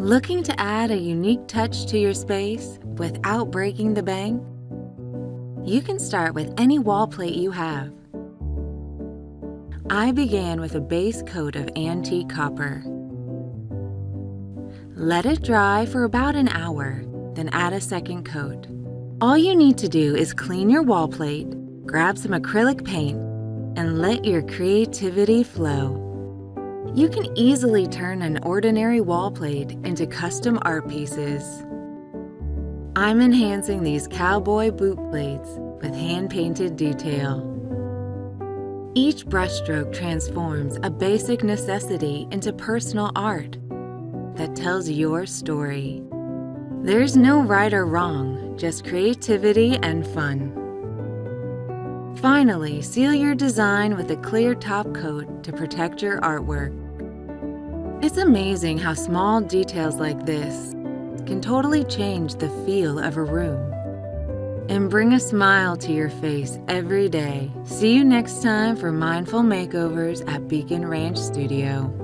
Looking to add a unique touch to your space without breaking the bank? You can start with any wall plate you have. I began with a base coat of antique copper. Let it dry for about an hour, then add a second coat. All you need to do is clean your wall plate, grab some acrylic paint, and let your creativity flow. You can easily turn an ordinary wall plate into custom art pieces. I'm enhancing these cowboy boot plates with hand-painted detail. Each brushstroke transforms a basic necessity into personal art that tells your story. There's no right or wrong, just creativity and fun. Finally, seal your design with a clear top coat to protect your artwork. It's amazing how small details like this can totally change the feel of a room and bring a smile to your face every day. See you next time for Mindful Makeovers at Beacon Ranch Studio.